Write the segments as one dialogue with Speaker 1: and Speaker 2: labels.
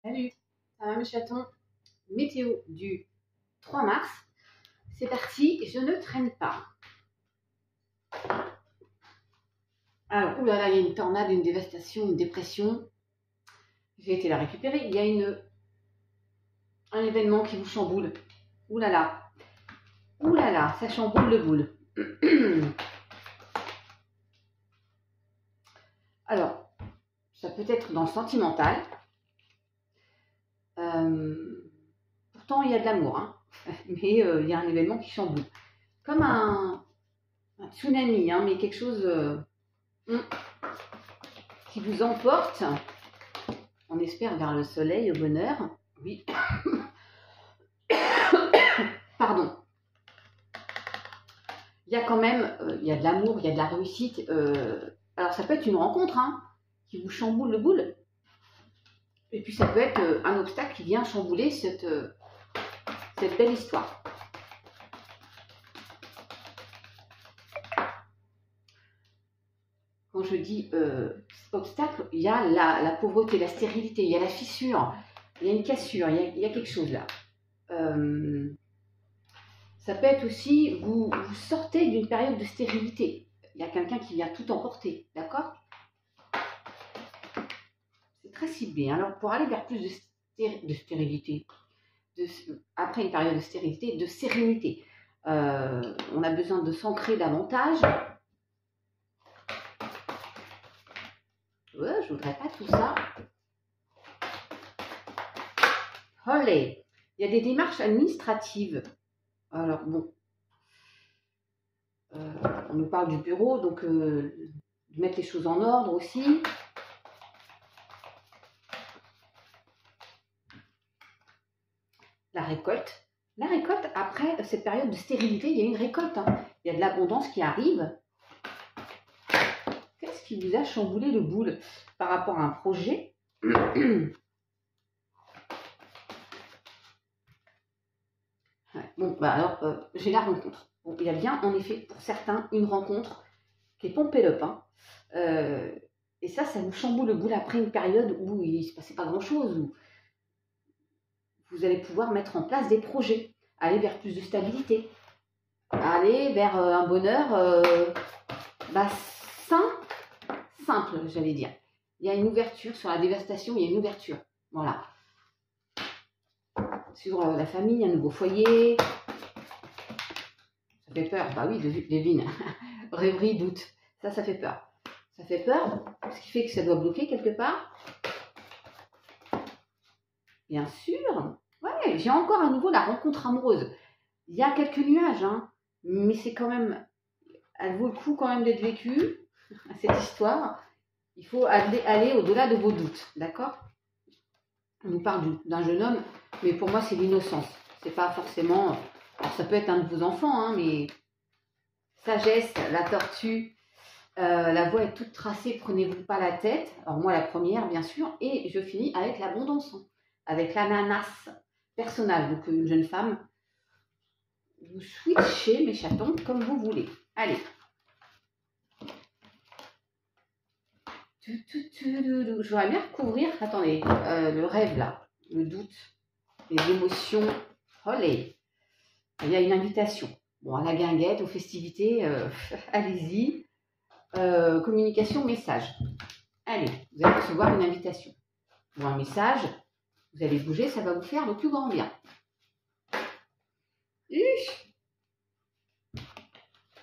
Speaker 1: Salut, ça va mes chatons? Météo du 3 mars, c'est parti, je ne traîne pas. Alors, oulala, il y a une tornade, une dévastation, une dépression. J'ai été la récupérer. Il y a un événement qui vous chamboule. Oulala, oulala, ça chamboule le boule. Alors, ça peut être dans le sentimental. Pourtant, il y a de l'amour, hein. Mais il y a un événement qui chamboule. Comme un tsunami, hein, mais quelque chose qui vous emporte, on espère, vers le soleil, au bonheur. Oui. Pardon. Il y a quand même, il y a de l'amour, il y a de la réussite. Alors, ça peut être une rencontre, hein, qui vous chamboule le boule. Et puis, ça peut être un obstacle qui vient chambouler cette belle histoire. Quand je dis obstacle, il y a la pauvreté, la stérilité, il y a la fissure, il y a une cassure, il y a quelque chose là. Ça peut être aussi, vous sortez d'une période de stérilité. Il y a quelqu'un qui vient tout emporter, d'accord? C'est très ciblé. Alors, pour aller vers plus de stérilité, après une période de stérilité, de sérénité, on a besoin de s'ancrer davantage. Ouais, je voudrais pas tout ça. Olé. Il y a des démarches administratives. Alors bon, on nous parle du bureau, donc de mettre les choses en ordre aussi. La récolte. La récolte, après cette période de stérilité, il y a une récolte, hein. Il y a de l'abondance qui arrive. Qu'est-ce qui vous a chamboulé le boule par rapport à un projet? Bon, bah alors, j'ai la rencontre. Bon, il y a bien, en effet, pour certains, une rencontre qui est pompée up, hein. Et ça vous chamboule le boule après une période où il ne se passait pas grand-chose, où vous allez pouvoir mettre en place des projets, aller vers plus de stabilité, aller vers un bonheur simple, j'allais dire. Il y a une ouverture sur la dévastation, il y a une ouverture. Voilà. Sur la famille, un nouveau foyer. Ça fait peur. Bah oui, devine. Rêverie, doute. Ça fait peur. Ça fait peur, ce qui fait que ça doit bloquer quelque part. Bien sûr. Ouais, j'ai encore à nouveau la rencontre amoureuse. Il y a quelques nuages, hein, mais c'est quand même... Elle vaut le coup quand même d'être vécue, cette histoire. Il faut aller au-delà de vos doutes, d'accord? On nous parle d'un jeune homme, mais pour moi, c'est l'innocence. C'est pas forcément... Alors, ça peut être un de vos enfants, hein, mais... Sagesse, la tortue, la voie est toute tracée, prenez-vous pas la tête. Alors moi, la première, bien sûr. Et je finis avec l'abondance, hein, avec l'ananas personnage. Donc, une jeune femme, vous switchez, mes chatons, comme vous voulez. Allez. J'aurais bien recouvrir, attendez, le rêve là, le doute, les émotions. Olé. Il y a une invitation. Bon, à la guinguette, aux festivités, allez-y. Communication, message. Allez, vous allez recevoir une invitation ou un message. Vous allez bouger, ça va vous faire le plus grand bien.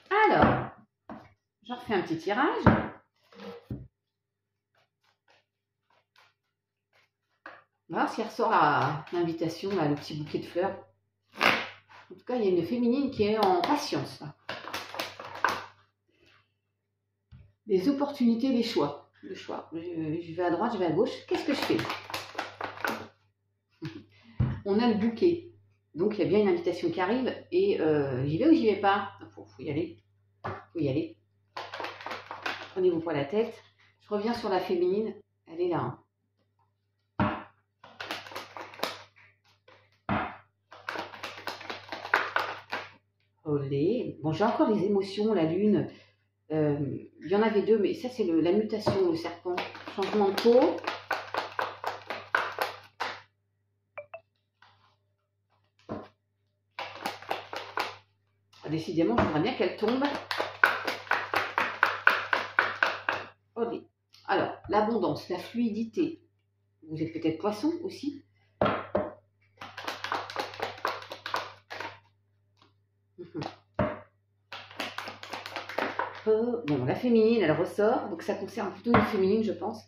Speaker 1: Alors, je refais un petit tirage. On va voir si ressort l'invitation, le petit bouquet de fleurs. En tout cas, il y a une féminine qui est en patience. Là. Les opportunités, les choix. Le choix. Je vais à droite, je vais à gauche. Qu'est-ce que je fais? On a le bouquet. Donc, il y a bien une invitation qui arrive. Et j'y vais ou j'y vais pas? Faut y aller. Faut y aller. Prenez-vous pas la tête. Je reviens sur la féminine. Elle est là. Hein. Olé. Bon, j'ai encore les émotions, la lune. Il y en avait deux, mais ça, c'est la mutation, le serpent. Changement de peau. Ah, décidément, je voudrais bien qu'elle tombe. Ok. Alors, l'abondance, la fluidité. Vous êtes peut-être poisson aussi. Bon, la féminine, elle ressort. Donc, ça concerne plutôt une féminine, je pense.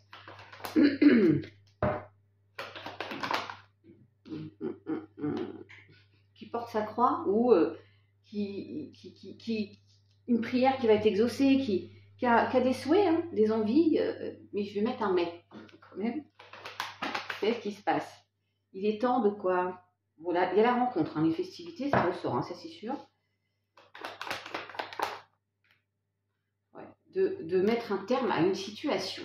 Speaker 1: Qui porte sa croix ou une prière qui va être exaucée, qui a des souhaits, hein, des envies, mais je vais mettre un mais quand même. C'est ce qui se passe. Il est temps de quoi? Voilà, il y a la rencontre, hein, les festivités, ça ressort, hein, ça c'est sûr. Ouais, de mettre un terme à une situation.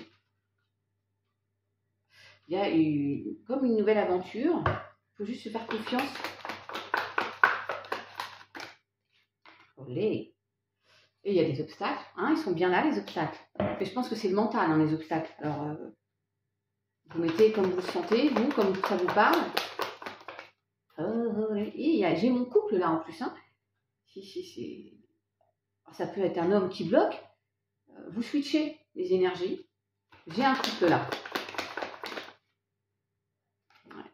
Speaker 1: Il y a comme une nouvelle aventure, il faut juste se faire confiance. Olé. Et il y a des obstacles, hein, ils sont bien là les obstacles. Mais je pense que c'est le mental, hein, les obstacles. Alors, vous mettez comme vous le sentez, vous, comme ça vous parle. Et j'ai mon couple là en plus. Hein. Ça peut être un homme qui bloque. Vous switchez les énergies. J'ai un couple là. Ouais.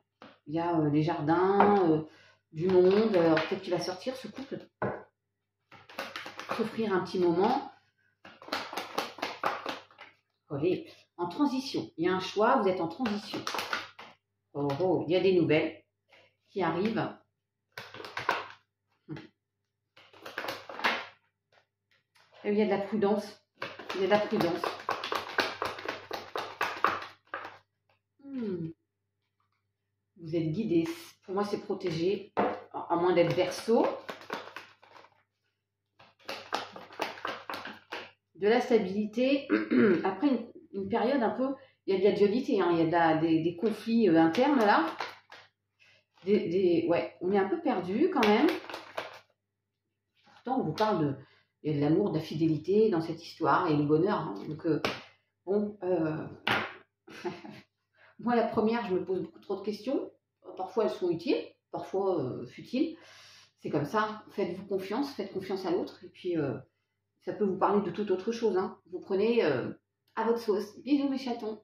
Speaker 1: Il y a des jardins, du monde. Alors peut-être qu'il va sortir ce couple. S'offrir un petit moment. Allez. En transition. Il y a un choix, vous êtes en transition. Oh, oh, il y a des nouvelles qui arrivent. Et il y a de la prudence. Il y a de la prudence. Vous êtes guidé. Pour moi, c'est protégé. À moins d'être Verseau. De la stabilité. Après une période un peu, il y a de la dualité, hein, il y a des conflits internes là. Ouais, on est un peu perdu quand même. Pourtant, on vous parle il y a de l'amour, de la fidélité dans cette histoire et le bonheur. Hein. Donc, bon, moi, la première, je me pose beaucoup trop de questions. Parfois, elles sont utiles, parfois futiles. C'est comme ça. Faites-vous confiance, faites confiance à l'autre. Et puis, ça peut vous parler de toute autre chose. Hein. Vous prenez à votre sauce. Bisous mes chatons.